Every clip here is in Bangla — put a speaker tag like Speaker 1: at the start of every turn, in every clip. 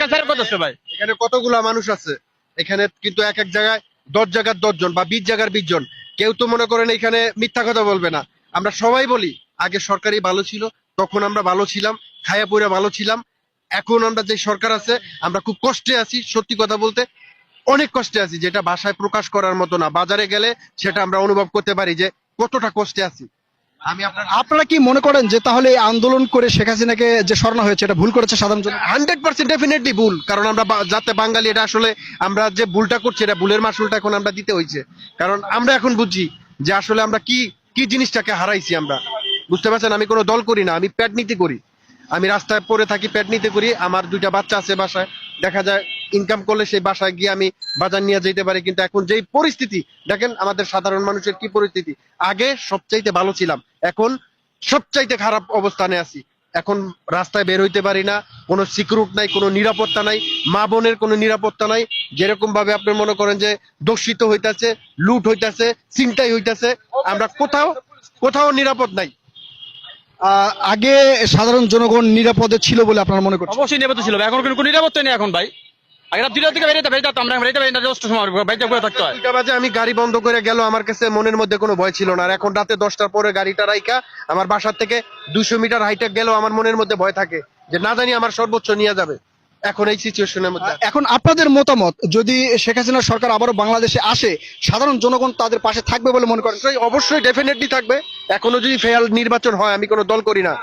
Speaker 1: অত্যাচার করতেছে ভাই।
Speaker 2: এখানে কতগুলা মানুষ আছে, এখানে কিন্তু এক এক জায়গায় 10 জায়গার 10 জন বা 20 জায়গার 20 জন। কেউ তো মনে করেন এখানে মিথ্যা কথা বলবে না। আমরা সবাই বলি আগে সরকারই ভালো ছিল, তখন আমরা ভালো ছিলাম, খায়া পয়রা ভালো ছিলাম। এখন আমরা যে সরকার আছে আমরা খুব কষ্টে আছি, সত্যি কথা বলতে অনেক কষ্টে আছি, যেটা ভাষায় প্রকাশ করার মতো না। বাজারে গেলে সেটা আমরা অনুভব করতে পারি যে কতটা কষ্টে আছি। আমি
Speaker 3: আপনারা কি মনে করেন যে তাহলে এই আন্দোলন করে শেখ হাসিনাকে যে সরানো হয়েছে এটা ভুল করেছে সাধারণ জনগণ?
Speaker 2: 100% ডেফিনেটলি ভুল, কারণ আমরা যাতে বাঙালি, এটা আসলে আমরা যে ভুলটা করছি এটা ভুলের মাসুলটা এখন আমরা দিতে হয়েছে। কারণ আমরা এখন বুঝছি যে আসলে আমরা কি কি জিনিসটাকে হারাইছি আমরা। বুঝতে পারছেন, আমি কোনো দল করি না, আমি পেট নীতি করি। আমি রাস্তায় পড়ে থাকি, পেট নিতে করি। আমার 2টা বাচ্চা আছে বাসায়, দেখা যায় ইনকাম করলে সেই বাসায় গিয়ে আমি বাজার নিয়ে যেতে পারি। কিন্তু এখন যেই পরিস্থিতি দেখেন আমাদের সাধারণ মানুষের কি পরিস্থিতি। আগে সবচাইতে ভালো ছিলাম, এখন সবচাইতে খারাপ অবস্থানে আছি। এখন রাস্তায় বের হইতে পারি না, কোনো সিকিউরিটি নাই, কোনো নিরাপত্তা নাই, মা বোনের কোনো নিরাপত্তা নাই। যেরকম ভাবে আপনি মনে করেন যে দূষিত হইতাছে, লুট হইতাছে, ছিনতাই হইতাছে, আমরা কোথাও কোথাও নিরাপদ নাই।
Speaker 3: আগে সাধারণ জনগণ নিরাপদে ছিল বলে আপনারা মনে করছেন?
Speaker 1: অবশ্যই নিরাপত্তা ছিল ভাই, এখন কোনো নিরাপত্তা নেই এখন ভাই। আগে রাত 2টার দিকে বেরিয়ে আমরা বেরিয়ে দশটার সময় বাইরে করে থাকতে হয়।
Speaker 2: 2টা বাজে আমি গাড়ি বন্ধ করে গেল, আমার কাছে মনের মধ্যে কোনো ভয় ছিল না। আর এখন রাতে 10টার পরে গাড়িটা রাইকা আমার বাসার থেকে 200 মিটার হাইটে গেলেও আমার মনের মধ্যে ভয় থাকে যে না জানি আমার সর্বোচ্চ নিয়ে যাবে এখন এই সিচুয়েশনের মধ্যে।
Speaker 3: এখন আপনাদের মতামত, যদি শেখ হাসিনা সরকার আবারও বাংলাদেশে আসে সাধারণ জনগণ তাদের পাশে থাকবে বলে মনে করেন?
Speaker 2: অবশ্যই ডেফিনেটলি থাকবে। এখনো যদি ফেয়ার নির্বাচন হয়, আমি কোনো দল করি না।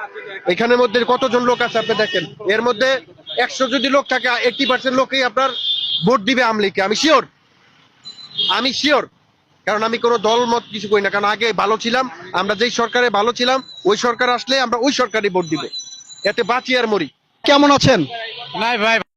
Speaker 2: এখানের মধ্যে কতজন লোক আছে আপনি দেখেন, এর মধ্যে 100 যদি লোক থাকে 80% লোকই আপনার ভোট দিবে আওয়ামী লীগকে। আমি শিওর, কারণ আমি কোনো দল মত কিছু করি না। কারণ আগে ভালো ছিলাম, আমরা যেই সরকারে ভালো ছিলাম ওই সরকার আসলে আমরা ওই সরকারই ভোট দিব, এতে বাঁচি আর মরি।
Speaker 3: কেমন আছেন?
Speaker 1: নাই ভাই।